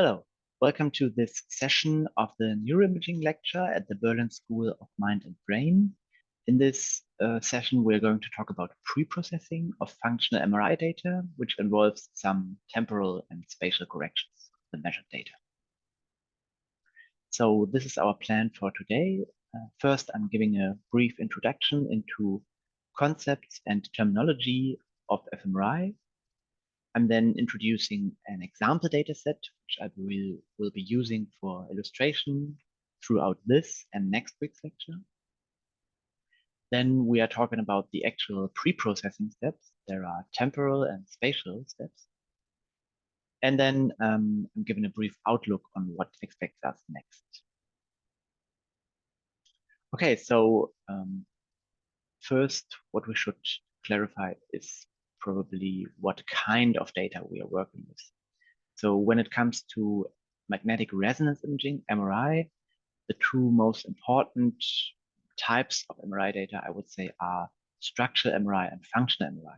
Hello, welcome to this session of the Neuroimaging Lecture at the Berlin School of Mind and Brain. In this session, we're going to talk about preprocessing of functional MRI data, which involves some temporal and spatial corrections of the measured data. So this is our plan for today. First, I'm giving a brief introduction into concepts and terminology of fMRI. I'm then introducing an example data set, which I will be using for illustration throughout this and next week's lecture. Then we are talking about the actual pre-processing steps. There are temporal and spatial steps. And then I'm giving a brief outlook on what expects us next. Okay, so first, what we should clarify is probably what kind of data we are working with. So when it comes to magnetic resonance imaging, MRI, the two most important types of MRI data, I would say, are structural MRI and functional MRI.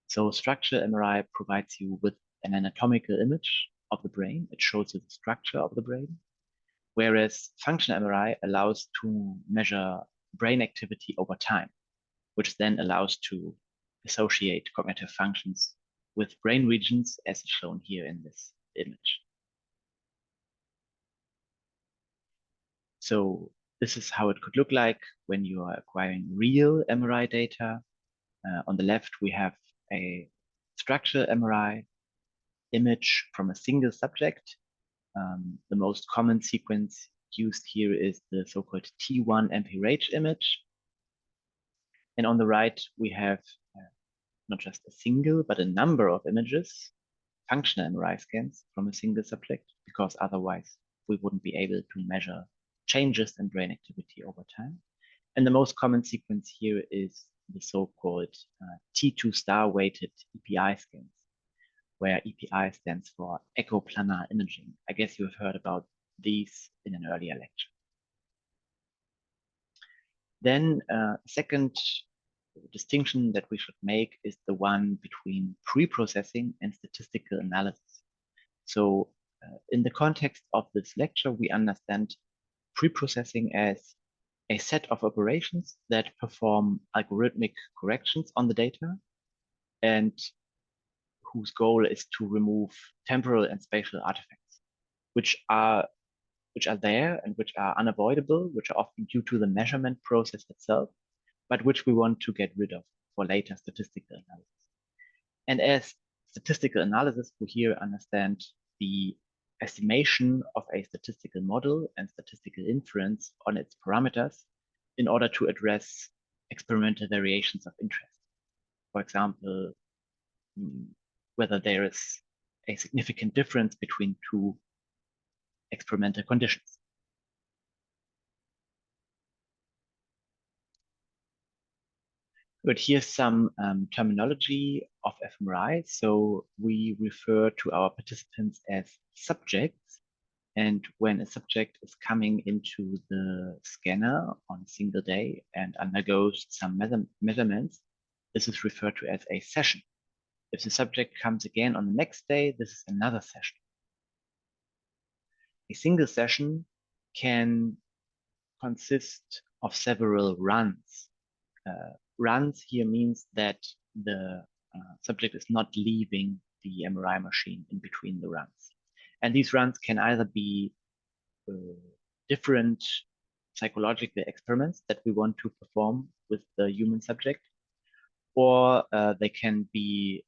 So structural MRI provides you with an anatomical image of the brain. It shows you the structure of the brain, whereas functional MRI allows to measure brain activity over time, which then allows to associate cognitive functions with brain regions as shown here in this image. So this is how it could look like when you are acquiring real MRI data. On the left, we have a structural MRI image from a single subject. The most common sequence used here is the so-called T1 MPRH image. And on the right, we have not just a single, but a number of images, functional MRI scans from a single subject, because otherwise we wouldn't be able to measure changes in brain activity over time. And the most common sequence here is the so-called T2 star weighted EPI scans, where EPI stands for echoplanar imaging. I guess you have heard about these in an earlier lecture. Then second distinction that we should make is the one between pre-processing and statistical analysis. So in the context of this lecture, we understand pre-processing as a set of operations that perform algorithmic corrections on the data and whose goal is to remove temporal and spatial artifacts, which are there and which are unavoidable, which are often due to the measurement process itself, but which we want to get rid of for later statistical analysis. And as statistical analysis, we here understand the estimation of a statistical model and statistical inference on its parameters in order to address experimental variations of interest. For example, whether there is a significant difference between two experimental conditions. But here's some terminology of fMRI. So we refer to our participants as subjects. And when a subject is coming into the scanner on a single day and undergoes some measurements, this is referred to as a session. If the subject comes again on the next day, this is another session. A single session can consist of several runs. Runs here means that the subject is not leaving the MRI machine in between the runs. And these runs can either be different psychological experiments that we want to perform with the human subject, or they can be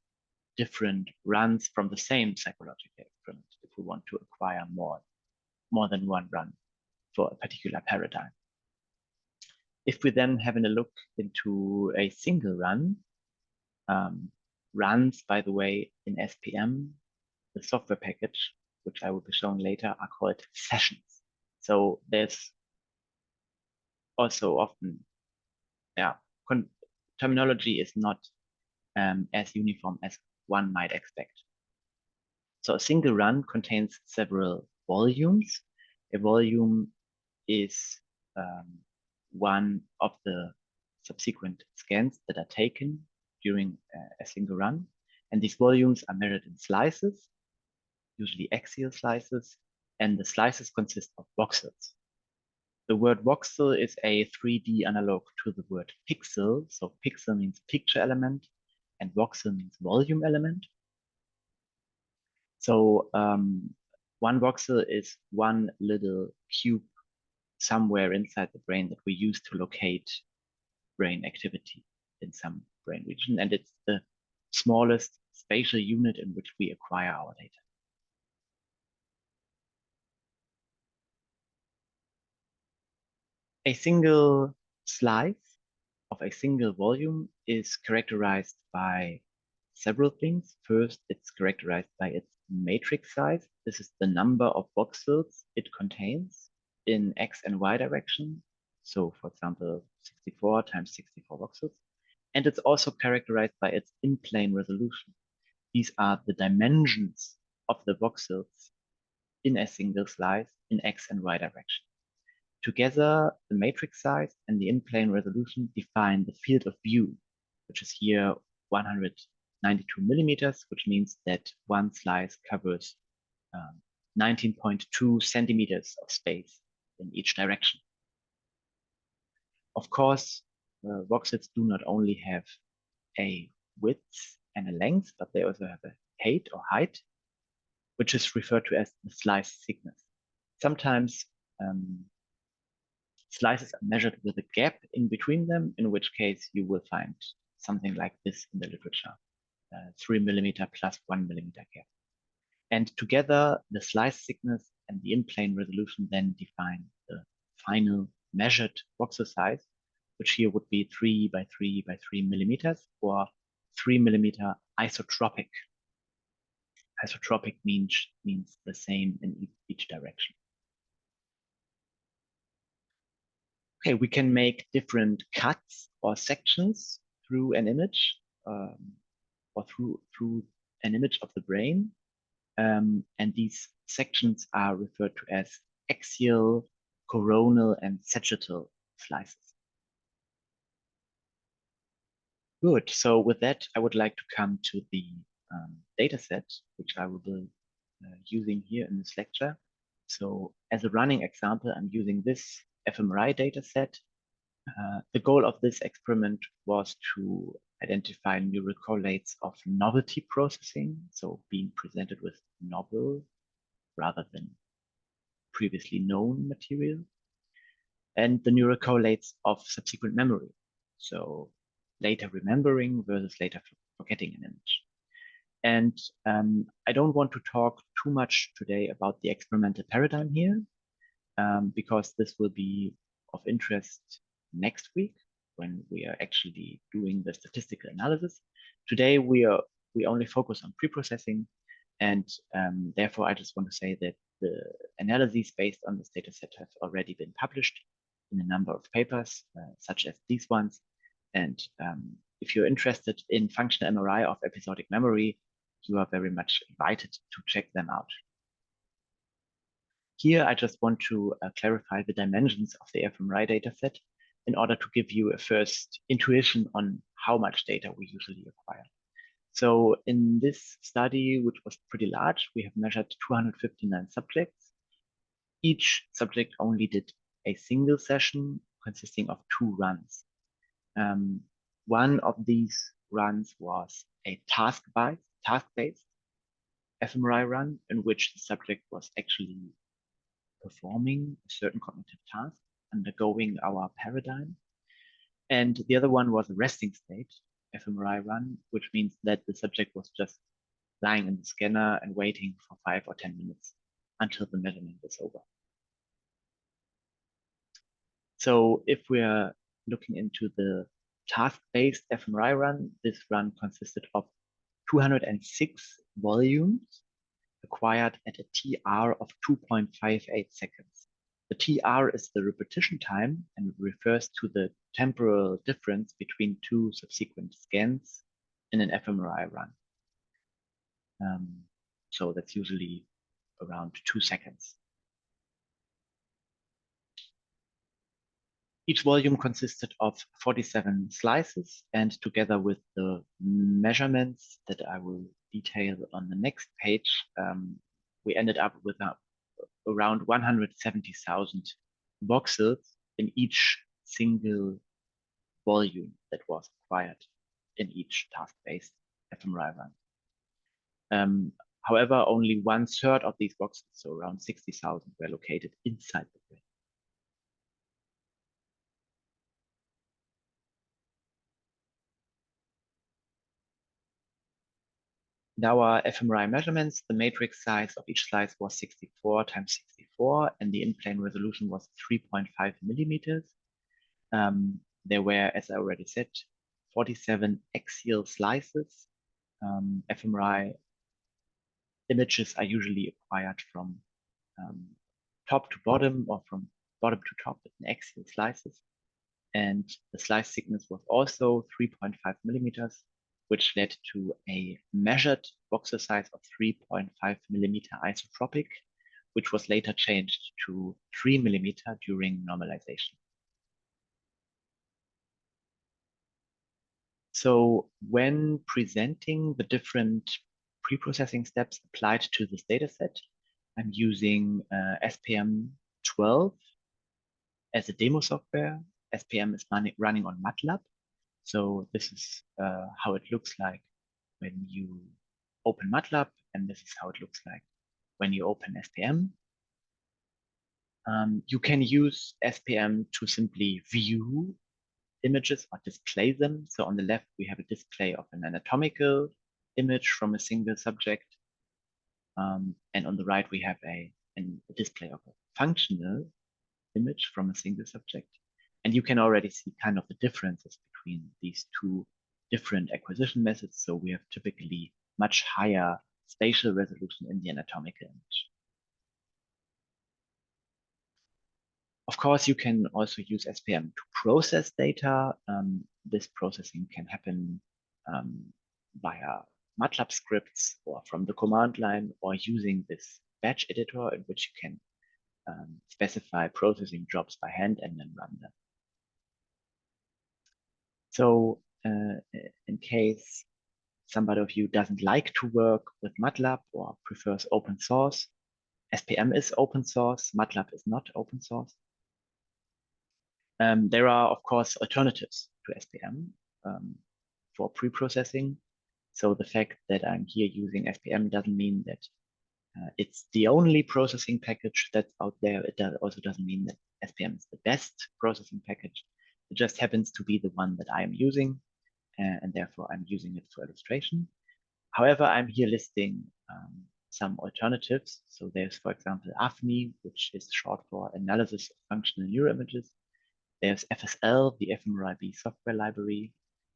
different runs from the same psychological experiment if we want to acquire more than one run for a particular paradigm. If we then having a look into a single run, runs, by the way, in SPM, the software package, which I will be showing later, are called sessions. So there's also often, terminology is not as uniform as one might expect. So a single run contains several volumes. A volume is one of the subsequent scans that are taken during a single run. And these volumes are measured in slices. usually axial slices, and the slices consist of voxels. The word voxel is a 3D analog to the word pixel. So pixel means picture element and voxel means volume element. So one voxel is one little cube somewhere inside the brain that we use to locate brain activity in some brain region. And it's the smallest spatial unit in which we acquire our data. A single slice of a single volume is characterized by several things. First, it's characterized by its matrix size. This is the number of voxels it contains in X and Y direction. So for example, 64 times 64 voxels. And it's also characterized by its in-plane resolution. These are the dimensions of the voxels in a single slice in X and Y direction. Together, the matrix size and the in-plane resolution define the field of view, which is here 192 millimeters, which means that one slice covers 19.2 centimeters of space in each direction. Of course, voxels do not only have a width and a length, but they also have a height, which is referred to as the slice thickness. Sometimes slices are measured with a gap in between them, in which case you will find something like this in the literature, 3 millimeter plus 1 millimeter gap. And together, the slice thickness and the in-plane resolution then define the final measured voxel size, which here would be 3 by 3 by 3 millimeters or 3 millimeter isotropic. Isotropic means the same in each direction. Okay, we can make different cuts or sections through an image or through an image of the brain. And these sections are referred to as axial, coronal, and sagittal slices. Good. So with that, I would like to come to the data set, which I will be using here in this lecture. So as a running example, I'm using this fMRI data set. The goal of this experiment was to identify neural correlates of novelty processing, so being presented with novel rather than previously known material, and the neural correlates of subsequent memory, so later remembering versus later forgetting an image. And I don't want to talk too much today about the experimental paradigm here, because this will be of interest next week when we are actually doing the statistical analysis. Today we only focus on preprocessing, and therefore I just want to say that the analyses based on this data set have already been published in a number of papers, such as these ones. And if you're interested in functional MRI of episodic memory, you are very much invited to check them out. Here, I just want to clarify the dimensions of the fMRI dataset in order to give you a first intuition on how much data we usually acquire. So in this study, which was pretty large, we have measured 259 subjects. Each subject only did a single session consisting of 2 runs. One of these runs was a task-based fMRI run in which the subject was actually performing a certain cognitive task, undergoing our paradigm. And the other one was a resting state fMRI run, which means that the subject was just lying in the scanner and waiting for 5 or 10 minutes until the measurement is over. So if we're looking into the task-based fMRI run, this run consisted of 206 volumes acquired at a TR of 2.58 seconds. The TR is the repetition time and refers to the temporal difference between 2 subsequent scans in an fMRI run. So that's usually around 2 seconds. Each volume consisted of 47 slices, and together with the measurements that I will detail on the next page, we ended up with around 170,000 voxels in each single volume that was acquired in each task-based fMRI run. However, only 1/3 of these voxels, so around 60,000, were located inside the brain. In our fMRI measurements, the matrix size of each slice was 64 times 64, and the in-plane resolution was 3.5 millimeters. There were, as I already said, 47 axial slices. fMRI images are usually acquired from top to bottom or from bottom to top in axial slices. And the slice thickness was also 3.5 millimeters, which led to a measured voxel size of 3.5 millimeter isotropic, which was later changed to 3 millimeter during normalization. So when presenting the different pre-processing steps applied to this dataset, I'm using SPM 12 as a demo software. SPM is running on MATLAB. So this is how it looks like when you open MATLAB, and this is how it looks like when you open SPM. You can use SPM to simply view images or display them. So on the left, we have a display of an anatomical image from a single subject. And on the right, we have a display of a functional image from a single subject. And you can already see kind of the differences between these two different acquisition methods. So we have typically much higher spatial resolution in the anatomical image. Of course, you can also use SPM to process data. This processing can happen via MATLAB scripts or from the command line, or using this batch editor in which you can specify processing jobs by hand and then run them. So in case somebody of you doesn't like to work with MATLAB or prefers open source, SPM is open source, MATLAB is not open source. There are, of course, alternatives to SPM for pre-processing. So the fact that I'm here using SPM doesn't mean that it's the only processing package that's out there. It also doesn't mean that SPM is the best processing package. It just happens to be the one that I am using, and therefore I'm using it for illustration. However, I'm here listing some alternatives. So there's, for example, AFNI, which is short for Analysis of Functional Neuroimages. There's FSL, the fMRIB software library.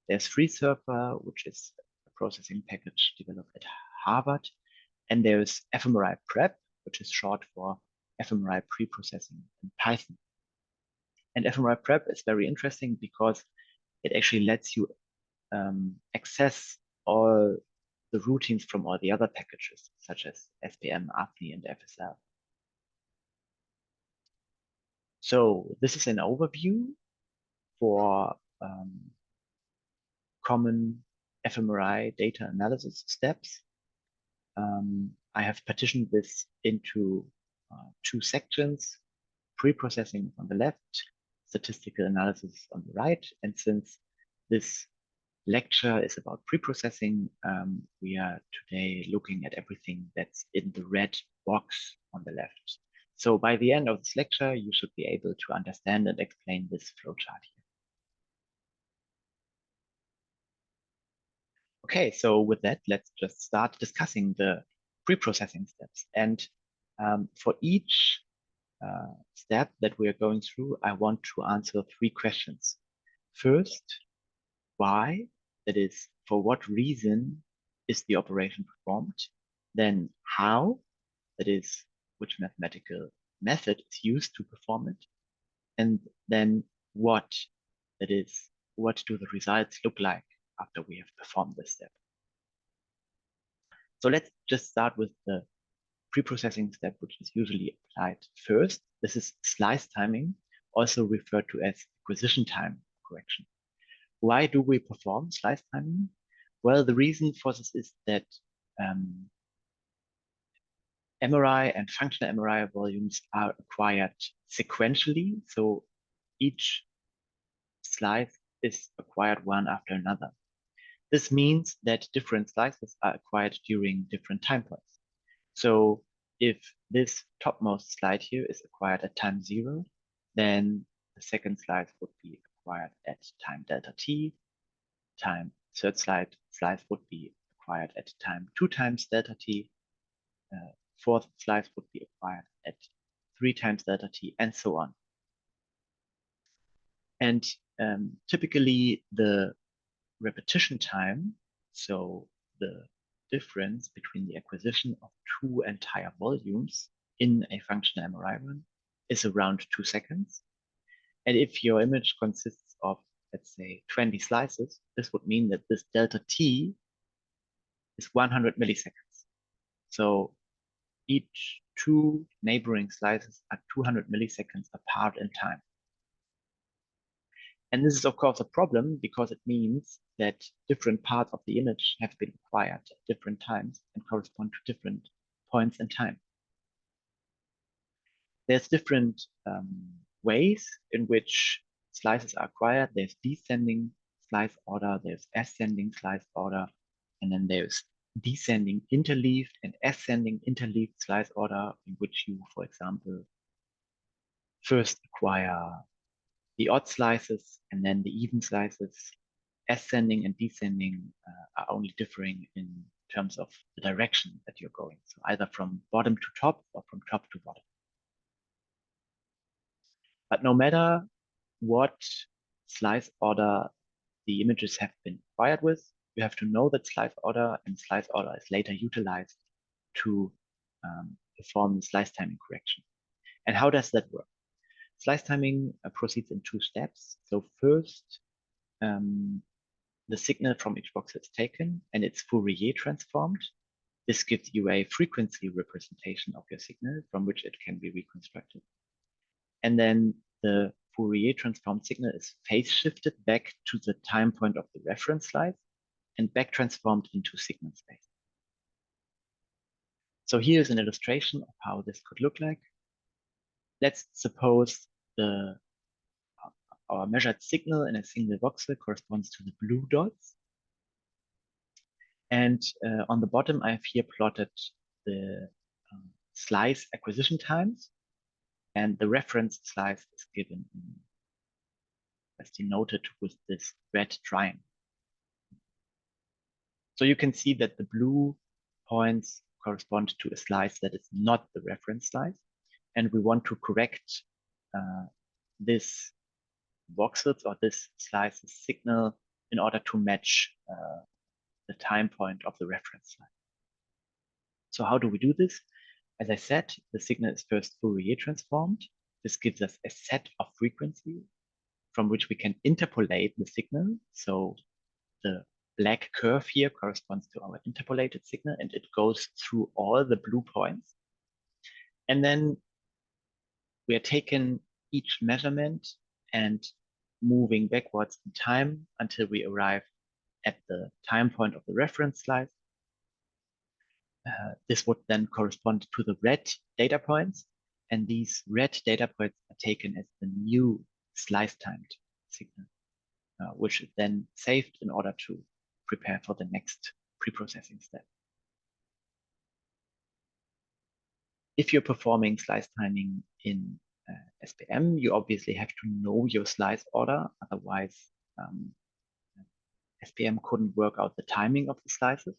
There's FreeSurfer, which is a processing package developed at Harvard. And there's fMRI Prep, which is short for fMRI Preprocessing in Python. And fMRI Prep is very interesting because it actually lets you access all the routines from all the other packages, such as SPM, AFNI, and FSL. So this is an overview for common fMRI data analysis steps. I have partitioned this into two sections: pre-processing on the left, statistical analysis on the right. And since this lecture is about pre-processing, we are today looking at everything that's in the red box on the left. So by the end of this lecture, you should be able to understand and explain this flowchart here. Okay, so with that, let's just start discussing the pre-processing steps. And for each step that we are going through, I want to answer 3 questions. First, why? That is, for what reason is the operation performed? Then how? That is, which mathematical method is used to perform it? And then what? That is, what do the results look like after we have performed this step? So let's just start with the pre-processing step, which is usually applied first. This is slice timing, also referred to as acquisition time correction. Why do we perform slice timing? Well, the reason for this is that MRI and functional MRI volumes are acquired sequentially. So each slice is acquired one after another. This means that different slices are acquired during different time points. So if this topmost slide here is acquired at time 0, then the second slice would be acquired at time delta t, third slice would be acquired at time 2 times delta t, fourth slice would be acquired at 3 times delta t, and so on. And typically the repetition time, so the difference between the acquisition of two entire volumes in a functional MRI run, is around 2 seconds. And if your image consists of, let's say, 20 slices, this would mean that this delta t is 100 milliseconds. So each two neighboring slices are 200 milliseconds apart in time. And this is, of course, a problem because it means that different parts of the image have been acquired at different times and correspond to different points in time. There's different ways in which slices are acquired. There's descending slice order, there's ascending slice order, and then there's descending interleaved and ascending interleaved slice order, in which you, for example, first acquire the odd slices and then the even slices. Ascending and descending are only differing in terms of the direction that you're going. So either from bottom to top or from top to bottom. But no matter what slice order the images have been acquired with, you have to know that slice order, and slice order is later utilized to perform the slice timing correction. And how does that work? Slice timing proceeds in 2 steps. So first, the signal from each voxel is taken and it's Fourier transformed. This gives you a frequency representation of your signal from which it can be reconstructed. And then the Fourier transformed signal is phase shifted back to the time point of the reference slice and back transformed into signal space. So here's an illustration of how this could look like. Let's suppose our measured signal in a single voxel corresponds to the blue dots. And on the bottom, I have here plotted the slice acquisition times, and the reference slice is given as denoted with this red triangle. So you can see that the blue points correspond to a slice that is not the reference slice, and we want to correct this voxels or this slice's signal in order to match the time point of the reference slice. So how do we do this? As I said, the signal is first Fourier transformed. This gives us a set of frequencies from which we can interpolate the signal. So the black curve here corresponds to our interpolated signal, and it goes through all the blue points. And then we are taking each measurement and moving backwards in time until we arrive at the time point of the reference slice. This would then correspond to the red data points, and these red data points are taken as the new slice timed signal, which is then saved in order to prepare for the next preprocessing step. If you're performing slice timing in SPM, you obviously have to know your slice order, otherwise SPM couldn't work out the timing of the slices.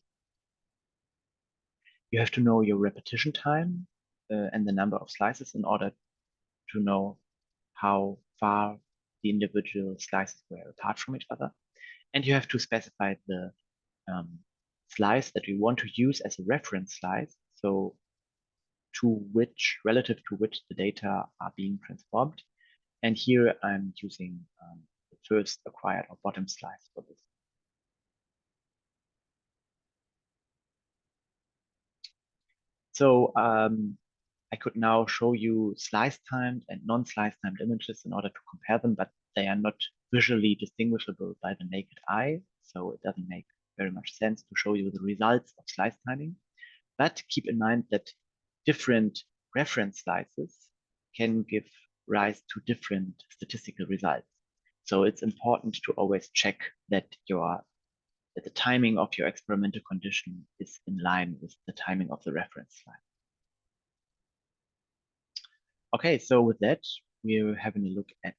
You have to know your repetition time and the number of slices in order to know how far the individual slices were apart from each other. And you have to specify the slice that you want to use as a reference slice, so relative to which the data are being transformed. And here I'm using the first acquired or bottom slice for this. So I could now show you slice-timed and non-slice-timed images in order to compare them, but they are not visually distinguishable by the naked eye. So it doesn't make very much sense to show you the results of slice timing. But keep in mind that different reference slices can give rise to different statistical results. So it's important to always check that the timing of your experimental condition is in line with the timing of the reference slide. Okay, so with that, we're having a look at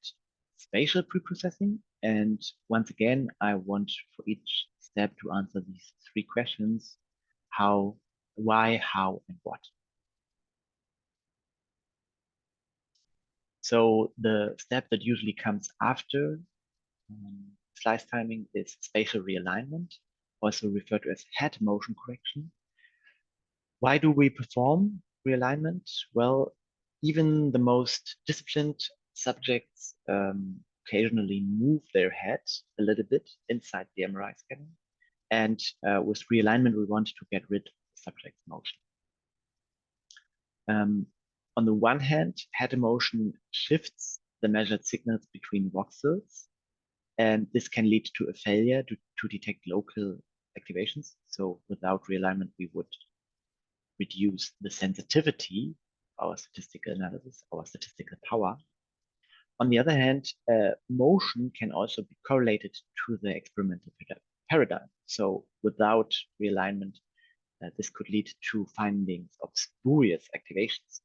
spatial preprocessing. And once again, I want for each step to answer these three questions: how, why, how, and what. So the step that usually comes after slice timing is spatial realignment, also referred to as head motion correction. Why do we perform realignment? Well, even the most disciplined subjects occasionally move their head a little bit inside the MRI scanner. And with realignment, we want to get rid of the subject's motion. On the one hand, head motion shifts the measured signals between voxels, and this can lead to a failure to detect local activations. So without realignment, we would reduce the sensitivity of our statistical analysis, our statistical power. On the other hand, motion can also be correlated to the experimental paradigm. So without realignment, this could lead to findings of spurious activations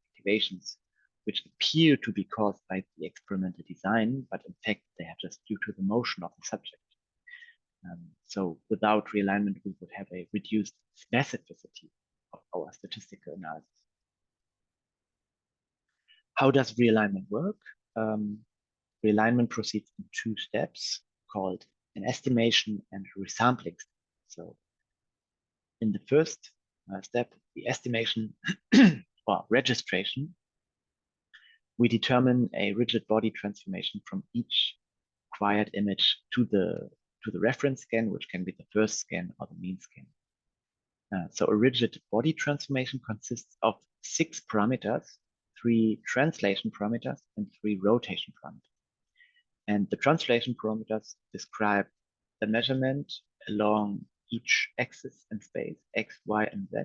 which appear to be caused by the experimental design, but in fact they are just due to the motion of the subject. So without realignment, we would have a reduced specificity of our statistical analysis. How does realignment work? Realignment proceeds in two steps called an estimation and resampling. So in the first step, the estimation or registration, we determine a rigid body transformation from each acquired image to the reference scan, which can be the first scan or the mean scan. So a rigid body transformation consists of 6 parameters, 3 translation parameters, and 3 rotation parameters. And the translation parameters describe the measurement along each axis in space, x, y, and z.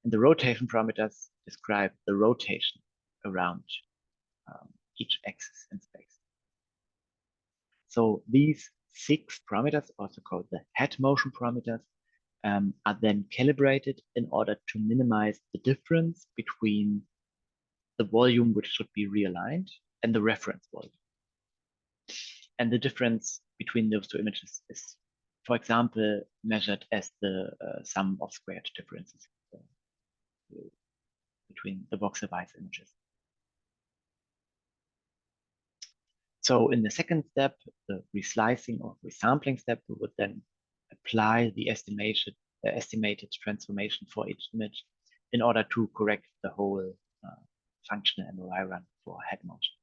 And the rotation parameters describe the rotation around each axis in space. So these 6 parameters, also called the head motion parameters, are then calibrated in order to minimize the difference between the volume which should be realigned and the reference volume. And the difference between those two images is, for example, measured as the sum of squared differences between the voxel-wise images. So in the second step, the reslicing or resampling step, we would then apply the estimated transformation for each image in order to correct the whole functional MRI run for head motion.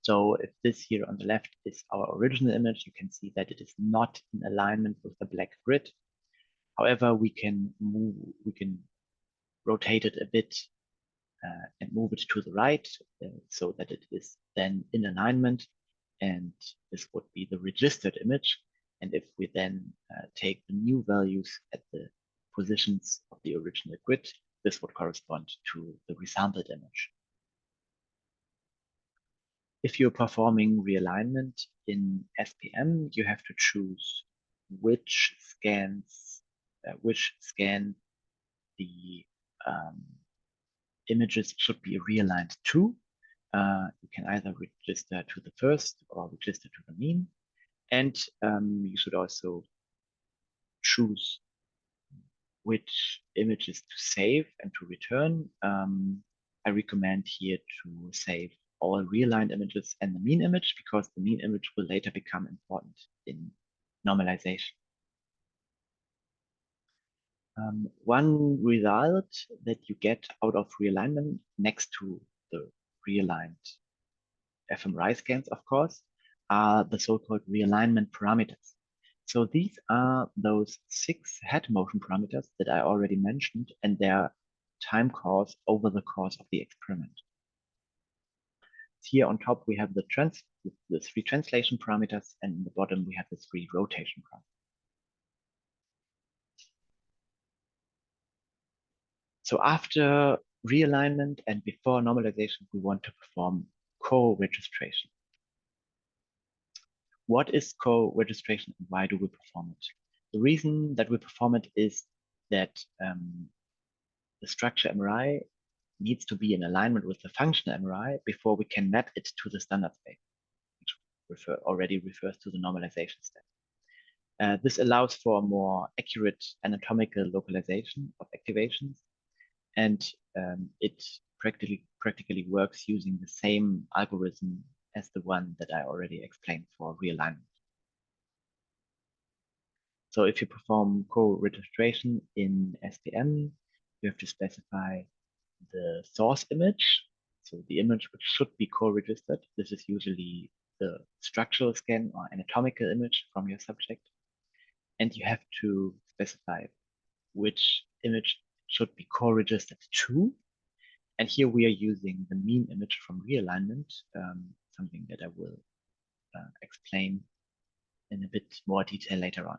So if this here on the left is our original image, you can see that it is not in alignment with the black grid. However, we can rotate it a bit and move it to the right so that it is then in alignment, and this would be the registered image. And if we then take the new values at the positions of the original grid, this would correspond to the resampled image. If you're performing realignment in SPM, you have to choose which scan the images should be realigned to. You can either register to the first or register to the mean. And you should also choose which images to save and to return. I recommend here to save all realigned images and the mean image, because the mean image will later become important in normalization. One result that you get out of realignment, next to the realigned fMRI scans, of course, are the so-called realignment parameters. So these are those 6 head motion parameters that I already mentioned, and their time course over the course of the experiment. Here on top, we have the 3 translation parameters, and in the bottom, we have the 3 rotation parameters. So after realignment and before normalization, we want to perform co-registration. What is co-registration and why do we perform it? The reason that we perform it is that the structure MRI needs to be in alignment with the function MRI before we can map it to the standard space, which already refers to the normalization step. This allows for a more accurate anatomical localization of activations, and it practically works using the same algorithm as the one that I already explained for realignment. So if you perform co-registration in SPM, you have to specify the source image, so the image which should be co-registered. This is usually the structural scan or anatomical image from your subject. And you have to specify which image should be co-registered to. And here we are using the mean image from realignment, something that I will explain in a bit more detail later on.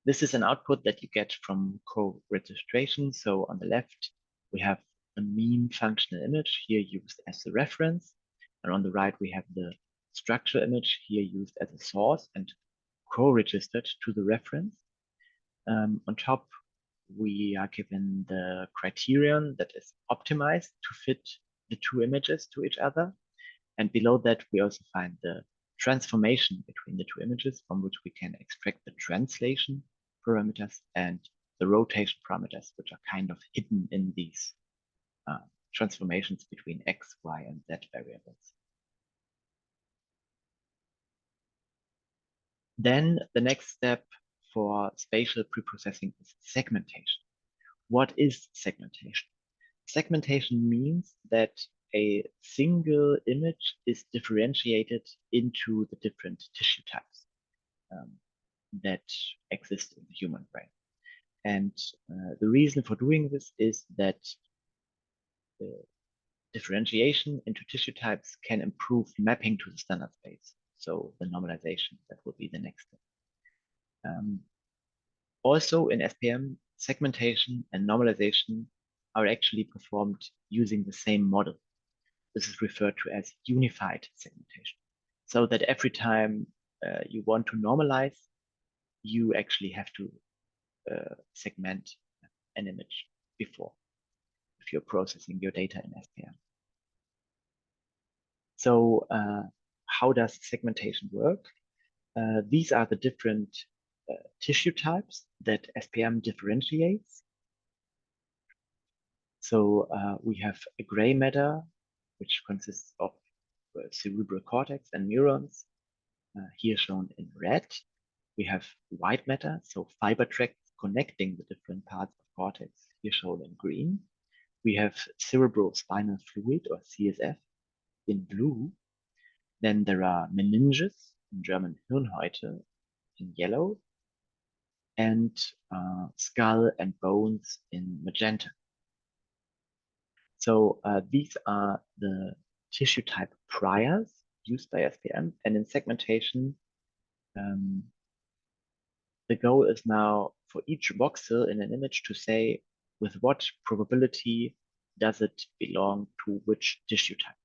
This is an output that you get from co-registration. So on the left, we have the mean functional image here used as the reference. And on the right, we have the structure image here used as a source and co-registered to the reference. On top, we are given the criterion that is optimized to fit the two images to each other. And below that, we also find the transformation between the two images from which we can extract the translation parameters and the rotation parameters, which are kind of hidden in these transformations between X, Y, and Z variables. Then the next step for spatial preprocessing is segmentation. What is segmentation? Segmentation means that a single image is differentiated into the different tissue types that exist in the human brain. And the reason for doing this is that the differentiation into tissue types can improve mapping to the standard space. So the normalization, that will be the next step. Also in SPM, segmentation and normalization are actually performed using the same model. This is referred to as unified segmentation. So that every time you want to normalize, you actually have to segment an image before if you're processing your data in SPM. So how does segmentation work? These are the different tissue types that SPM differentiates. So we have a gray matter, which consists of cerebral cortex and neurons, here shown in red. We have white matter, so fiber tracts connecting the different parts of cortex, here shown in green. We have cerebral spinal fluid, or CSF, in blue. Then there are meninges, in German Hirnhäute, in yellow, and skull and bones in magenta. So these are the tissue type priors used by SPM, and in segmentation, the goal is now for each voxel in an image to say with what probability does it belong to which tissue type.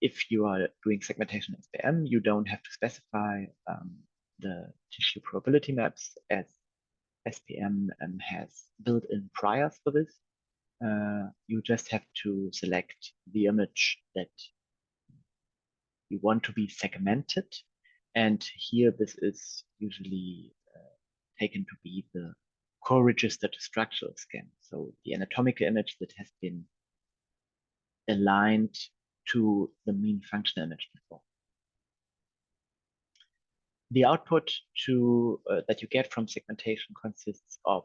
If you are doing segmentation SPM, you don't have to specify the tissue probability maps, as SPM has built-in priors for this. You just have to select the image that you want to be segmented. And here this is usually taken to be the co-registered structural scan. So the anatomical image that has been aligned to the mean functional image before. The output that you get from segmentation consists of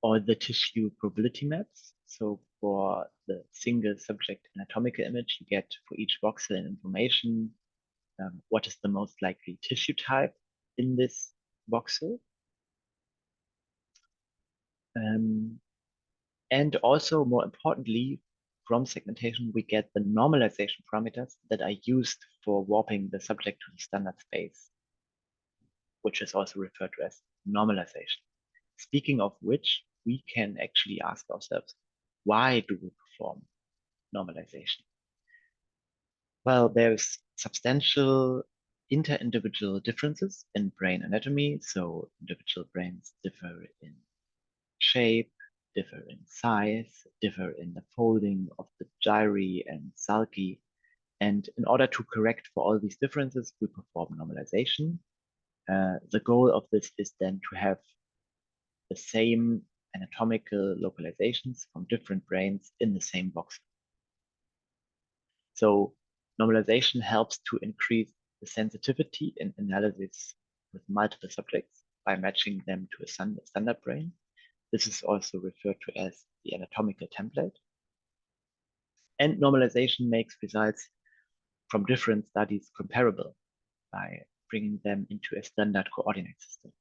all the tissue probability maps. So for the single subject anatomical image, you get for each voxel an information, what is the most likely tissue type in this voxel. And also, more importantly, from segmentation, we get the normalization parameters that are used for warping the subject to the standard space. which is also referred to as normalization. Speaking of which, we can actually ask ourselves, why do we perform normalization? Well, there's substantial inter-individual differences in brain anatomy. So individual brains differ in shape, differ in size, differ in the folding of the gyri and sulci. And in order to correct for all these differences, we perform normalization. The goal of this is then to have the same anatomical localizations from different brains in the same box. So normalization helps to increase the sensitivity in analysis with multiple subjects by matching them to a standard brain. This is also referred to as the anatomical template. And normalization makes results from different studies comparable by bringing them into a standard coordinate system.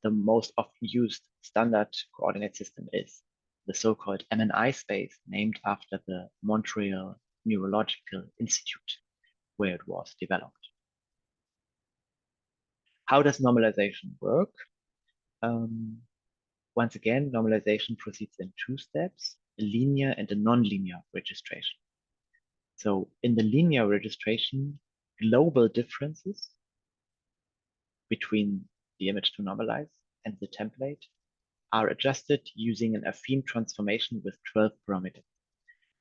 The most often used standard coordinate system is the so-called MNI space, named after the Montreal Neurological Institute, where it was developed. How does normalization work? Once again, normalization proceeds in two steps, a linear and a non-linear registration. So in the linear registration, global differences between the image to normalize and the template are adjusted using an affine transformation with 12 parameters.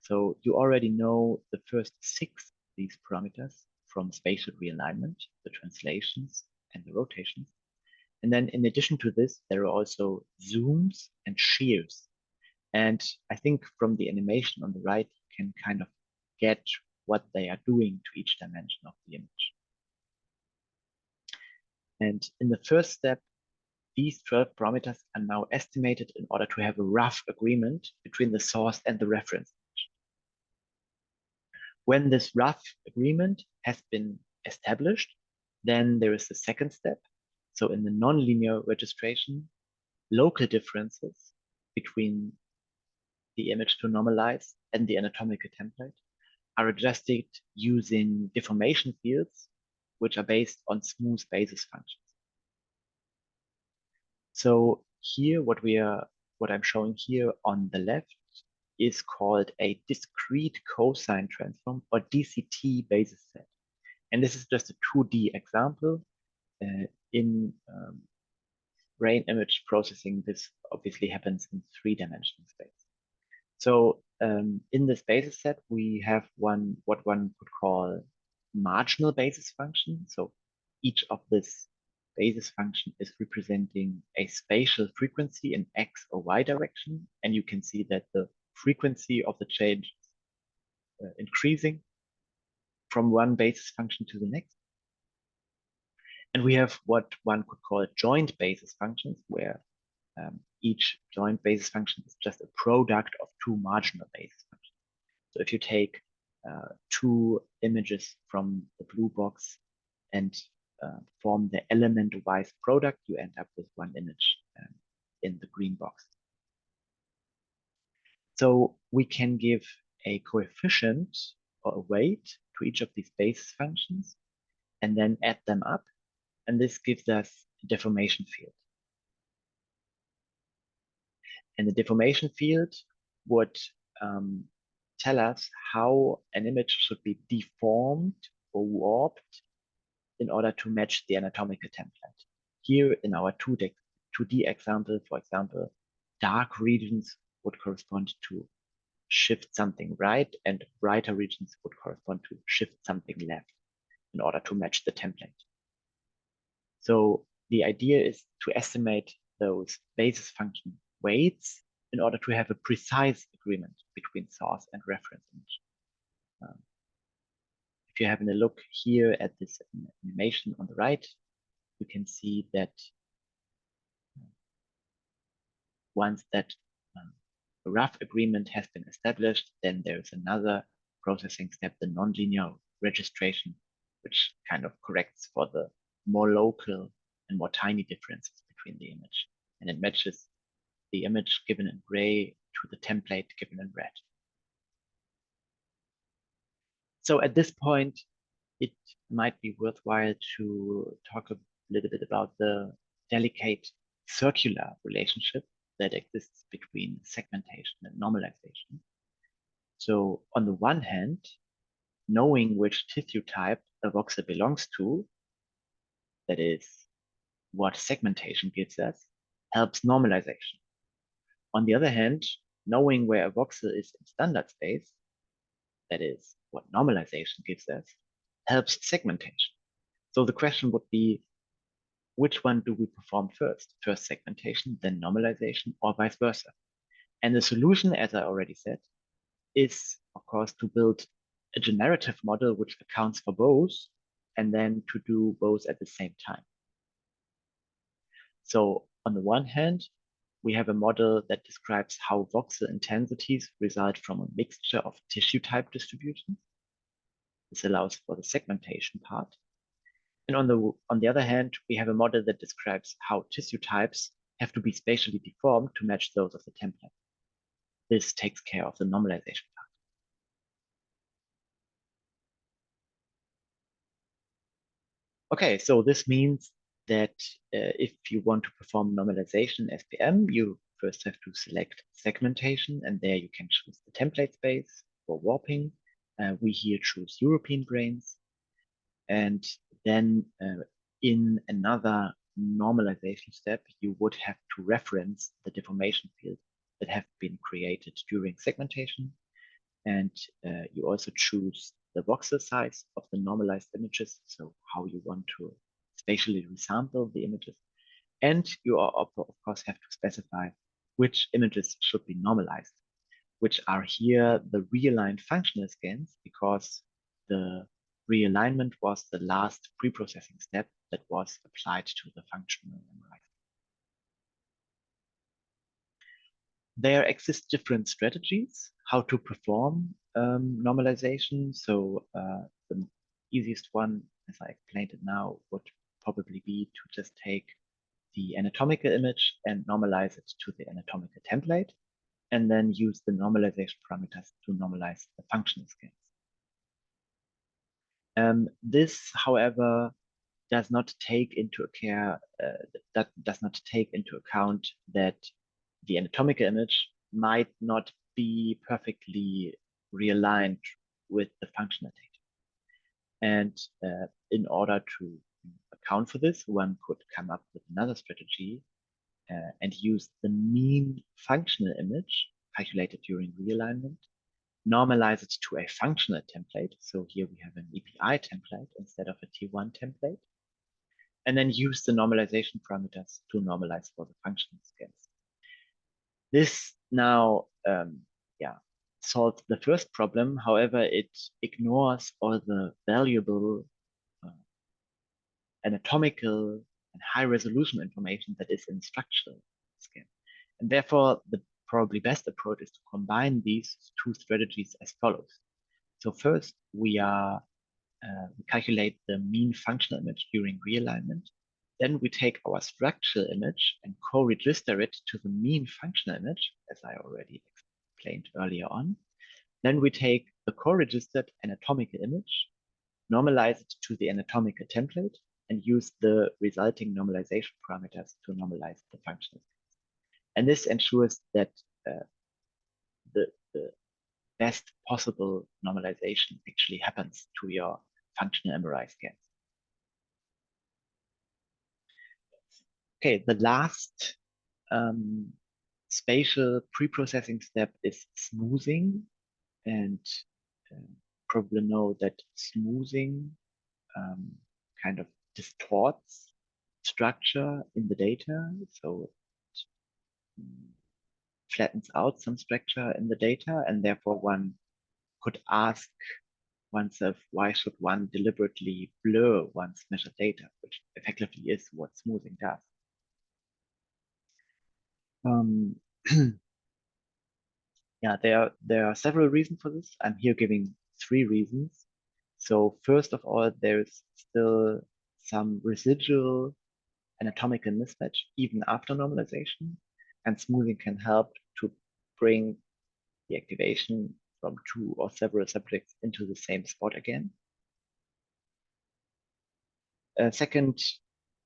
So you already know the first 6 of these parameters from spatial realignment, the translations and the rotations. And then in addition to this, there are also zooms and shears. And I think from the animation on the right, you can kind of get what they are doing to each dimension of the image. And in the first step, these 12 parameters are now estimated in order to have a rough agreement between the source and the reference image. When this rough agreement has been established, then there is the second step. So in the nonlinear registration, local differences between the image to normalize and the anatomical template are adjusted using deformation fields, which are based on smooth basis functions. So here, what I'm showing here on the left is called a discrete cosine transform, or DCT basis set. And this is just a 2D example. In brain image processing, this obviously happens in 3-dimensional space. So in this basis set, we have what one could call marginal basis function. So each of this basis function is representing a spatial frequency in X or Y direction. And you can see that the frequency of the change is increasing from one basis function to the next. And we have what one could call joint basis functions, where each joint basis function is just a product of 2 marginal basis functions. So if you take 2 images from the blue box and form the element-wise product, you end up with 1 image in the green box. So we can give a coefficient or a weight to each of these basis functions and then add them up. And this gives us a deformation field. And the deformation field would tell us how an image should be deformed or warped in order to match the anatomical template. Here in our 2D example, for example, dark regions would correspond to shift something right, and brighter regions would correspond to shift something left in order to match the template. So the idea is to estimate those basis function weights in order to have a precise agreement between source and reference image. If you're having a look here at this animation on the right, you can see that once that a rough agreement has been established, then there's another processing step, the nonlinear registration, which kind of corrects for the more local and more tiny differences between the image. And it matches the image given in gray to the template given in red. So at this point, it might be worthwhile to talk a little bit about the delicate circular relationship that exists between segmentation and normalization. So on the one hand, knowing which tissue type a voxel belongs to, that is what segmentation gives us, helps normalization. On the other hand, knowing where a voxel is in standard space, that is what normalization gives us, helps segmentation. So the question would be, which one do we perform first? First segmentation, then normalization, or vice versa? And the solution, as I already said, is, of course, to build a generative model which accounts for both, and then to do both at the same time. So on the one hand, we have a model that describes how voxel intensities result from a mixture of tissue type distributions. This allows for the segmentation part. And on the other hand, we have a model that describes how tissue types have to be spatially deformed to match those of the template. This takes care of the normalization part. Okay, so this means that if you want to perform normalization SPM, you first have to select segmentation, and there you can choose the template space for warping. We here choose European brains. And then in another normalization step, you would have to reference the deformation fields that have been created during segmentation. And you also choose the voxel size of the normalized images, so how you want to spatially resample the images. And you are, of course, have to specify which images should be normalized, which are here the realigned functional scans, because the realignment was the last pre-processing step that was applied to the functional MRI. There exist different strategies how to perform normalization. So the easiest one, as I explained it now, would probably be to just take the anatomical image and normalize it to the anatomical template, and then use the normalization parameters to normalize the functional scans. This, however, does not take into account that the anatomical image might not be perfectly realigned with the functional data. And in order to account for this, one could come up with another strategy and use the mean functional image calculated during realignment, normalize it to a functional template. So here we have an EPI template instead of a T1 template, and then use the normalization parameters to normalize for the functional scans. This now, solves the first problem. However, it ignores all the valuable anatomical and high resolution information that is in structural scan. And therefore, the probably best approach is to combine these two strategies as follows. So first, we calculate the mean functional image during realignment. Then we take our structural image and co-register it to the mean functional image, as I already explained earlier on. Then we take the co-registered anatomical image, normalize it to the anatomical template, and use the resulting normalization parameters to normalize the functional. And this ensures that the best possible normalization actually happens to your functional MRI scans. Okay, the last spatial pre-processing step is smoothing, and probably know that smoothing kind of distorts structure in the data, so it flattens out some structure in the data, and therefore one could ask oneself, why should one deliberately blur one's measured data, which effectively is what smoothing does. Yeah, there are several reasons for this. I'm here giving 3 reasons. So first of all, there's still some residual anatomical mismatch even after normalization, and smoothing can help to bring the activation from 2 or several subjects into the same spot again. Second,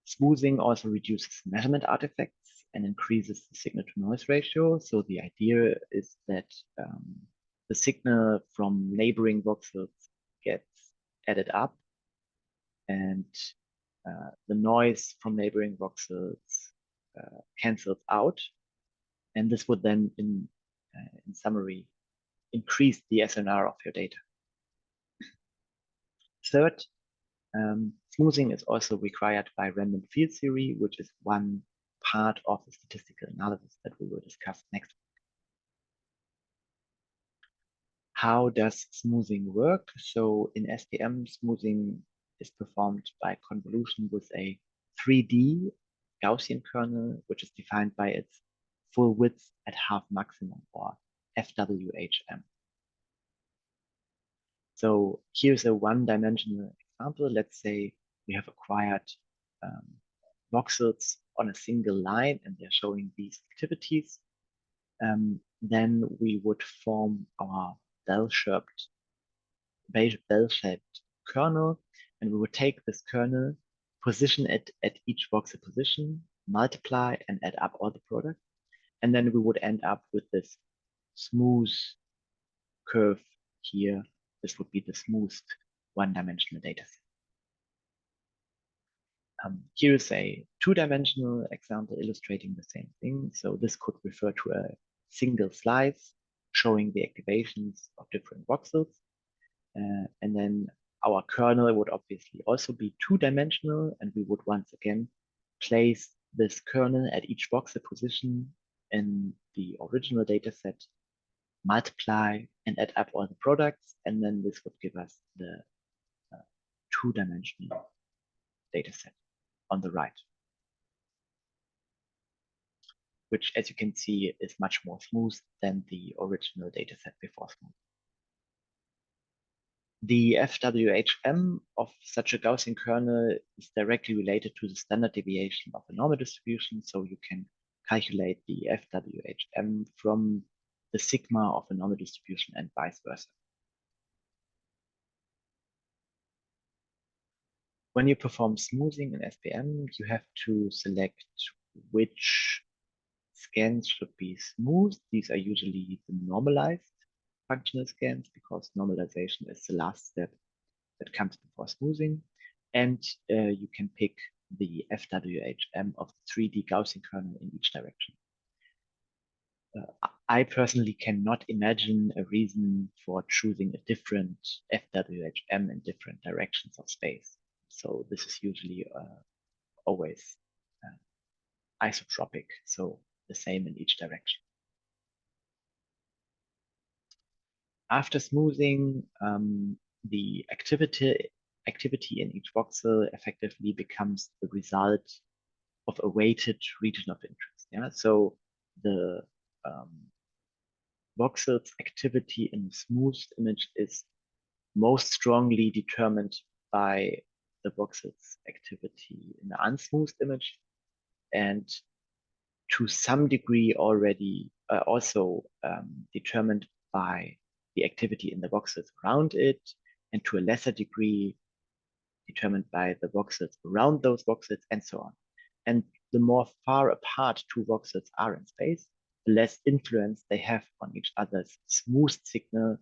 smoothing also reduces measurement artifacts and increases the signal to noise ratio. So the idea is that the signal from neighboring voxels gets added up, and the noise from neighboring voxels cancels out. And this would then, in summary, increase the SNR of your data. Third, smoothing is also required by random field theory, which is one part of the statistical analysis that we will discuss next. How does smoothing work? So in SPM, smoothing is performed by convolution with a 3D Gaussian kernel, which is defined by its full width at half maximum, or FWHM. So here's a one-dimensional example. Let's say we have acquired voxels on a single line, and they're showing these activities. Then we would form our bell-shaped kernel, and we would take this kernel, position it at each voxel position, multiply and add up all the products, and then we would end up with this smooth curve here. This would be the smoothed one-dimensional data set. Here is a two-dimensional example illustrating the same thing. So this could refer to a single slice showing the activations of different voxels. And then our kernel would obviously also be two-dimensional, and we would once again place this kernel at each voxel position in the original data set, multiply and add up all the products, and then this would give us the two-dimensional data set on the right, which, as you can see, is much more smooth than the original data set before smooth. The FWHM of such a Gaussian kernel is directly related to the standard deviation of a normal distribution, so you can calculate the FWHM from the sigma of a normal distribution and vice versa. When you perform smoothing in SPM, you have to select which scans should be smoothed. These are usually the normalized functional scans, because normalization is the last step that comes before smoothing. And you can pick the FWHM of the 3D Gaussian kernel in each direction. I personally cannot imagine a reason for choosing a different FWHM in different directions of space. So this is usually always isotropic, so the same in each direction. After smoothing, the activity in each voxel effectively becomes the result of a weighted region of interest. Yeah, so the voxel's activity in the smoothed image is most strongly determined by the voxel's activity in the unsmoothed image, and to some degree already also determined by the activity in the voxels around it, and to a lesser degree determined by the voxels around those voxels, and so on. And the more far apart two voxels are in space, the less influence they have on each other's smoothed signal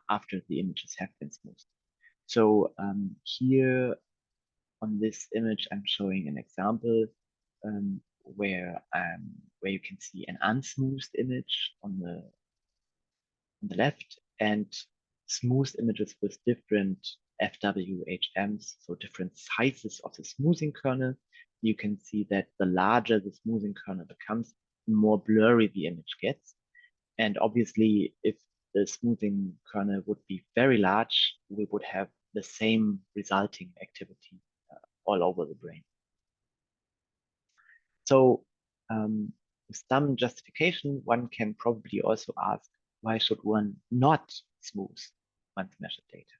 after the images have been smoothed. So here on this image, I'm showing an example where you can see an unsmoothed image on the left, and smoothed images with different FWHMs, so different sizes of the smoothing kernel. You can see that the larger the smoothing kernel becomes, the more blurry the image gets. And obviously, if the smoothing kernel would be very large, we would have the same resulting activity all over the brain. So with some justification, one can probably also ask, why should one not smooth one's measured data?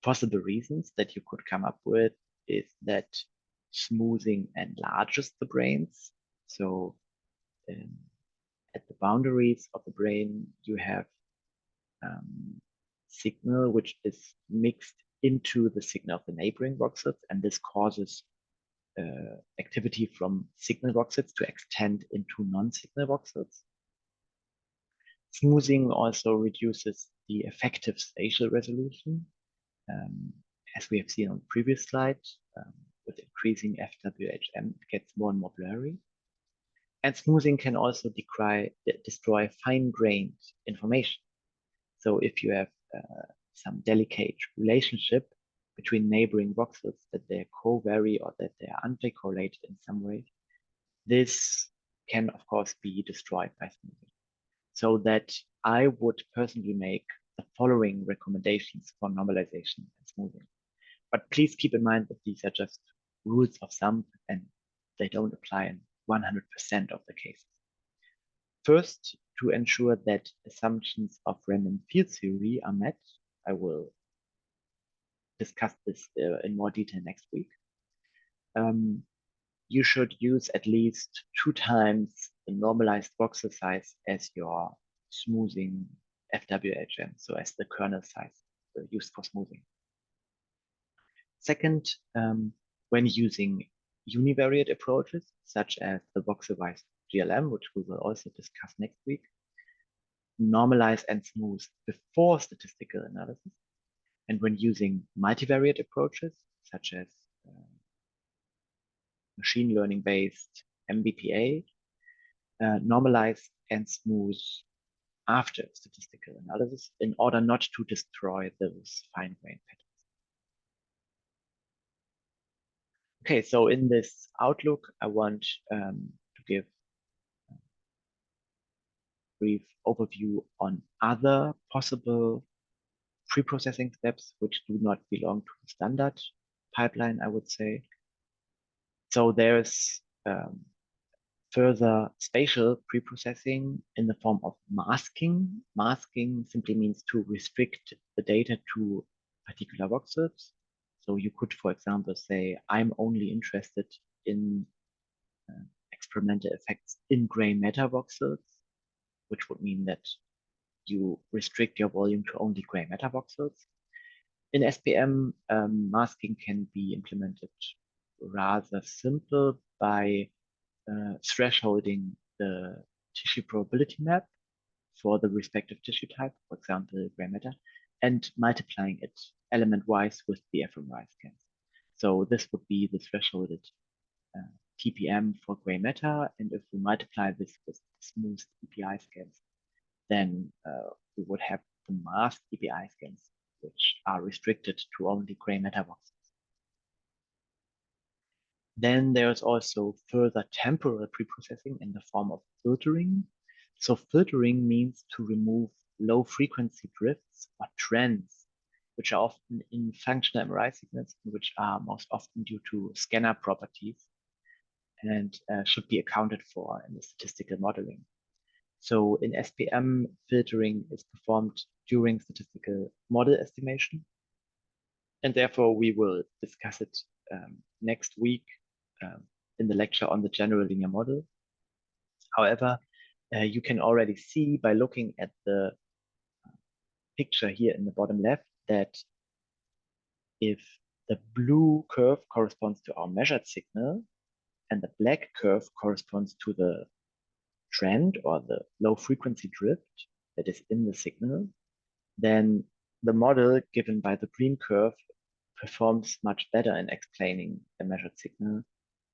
Possible reasons that you could come up with is that smoothing enlarges the brains. So at the boundaries of the brain, you have signal which is mixed into the signal of the neighboring voxels, and this causes activity from signal voxels to extend into non-signal voxels. Smoothing also reduces the effective spatial resolution, as we have seen on the previous slide. With increasing FWHM, it gets more and more blurry. And smoothing can also destroy fine-grained information. So if you have some delicate relationship between neighboring voxels, that they co-vary or that they are uncorrelated in some way, this can, of course, be destroyed by smoothing. So that I would personally make the following recommendations for normalization and smoothing. But please keep in mind that these are just rules of thumb and they don't apply in 100% of the cases. First, to ensure that assumptions of random field theory are met, I will discuss this in more detail next week. You should use at least 2 times the normalized voxel size as your smoothing FWHM, so as the kernel size used for smoothing. Second, when using univariate approaches, such as the voxel-wise GLM, which we will also discuss next week, normalize and smooth before statistical analysis. And when using multivariate approaches, such as machine learning-based MBPA, normalize and smooth after statistical analysis in order not to destroy those fine-grained patterns. Okay, so in this outlook, I want to give a brief overview on other possible pre-processing steps which do not belong to the standard pipeline, I would say. So there's further spatial pre-processing in the form of masking. Masking simply means to restrict the data to particular voxels. So you could, for example, say, I'm only interested in experimental effects in gray matter voxels, which would mean that you restrict your volume to only gray matter voxels. In SPM, masking can be implemented rather simple by thresholding the tissue probability map for the respective tissue type, for example, gray matter, and multiplying it element-wise with the fMRI scans. So this would be the thresholded TPM for gray matter, and if we multiply this with smooth EPI scans, then we would have the masked EPI scans, which are restricted to only gray matter voxels. Then there's also further temporal preprocessing in the form of filtering. So filtering means to remove low frequency drifts or trends, which are often in functional MRI signals, which are most often due to scanner properties and should be accounted for in the statistical modeling. So in SPM, filtering is performed during statistical model estimation. And therefore, we will discuss it next week in the lecture on the general linear model. However, you can already see by looking at the picture here in the bottom left that if the blue curve corresponds to our measured signal and the black curve corresponds to the trend or the low frequency drift that is in the signal, then the model given by the green curve performs much better in explaining the measured signal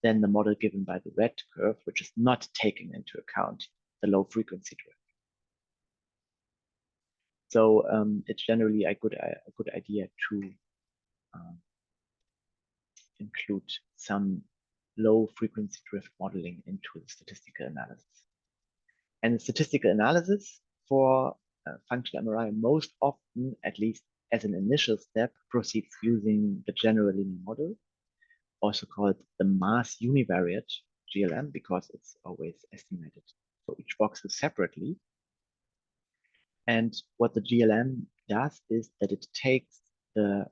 than the model given by the red curve, which is not taking into account the low frequency drift. So it's generally a good idea to include some low frequency drift modeling into the statistical analysis. And statistical analysis for functional MRI most often, at least as an initial step, proceeds using the general linear model, also called the mass univariate GLM, because it's always estimated for each voxel separately. And what the GLM does is that it takes the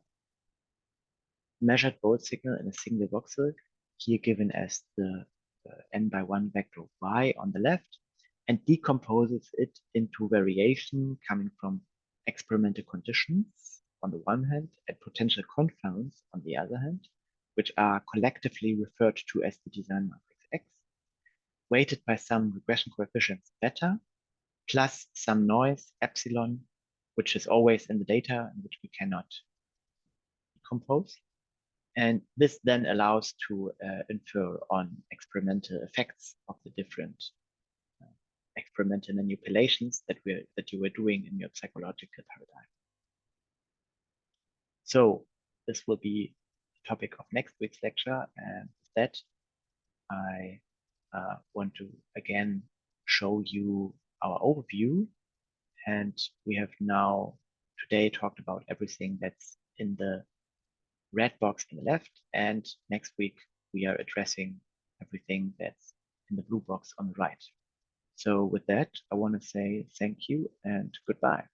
measured bold signal in a single voxel, here given as the n/1 vector y on the left, and decomposes it into variation coming from experimental conditions on the one hand and potential confounds on the other hand, which are collectively referred to as the design matrix X, weighted by some regression coefficients beta, plus some noise epsilon, which is always in the data and which we cannot decompose. And this then allows to infer on experimental effects of the different experimental manipulations that you were doing in your psychological paradigm. So this will be the topic of next week's lecture, and with that, I want to again show you our overview. And we have now today talked about everything that's in the red box on the left, and next week we are addressing everything that's in the blue box on the right. So with that, I want to say thank you and goodbye.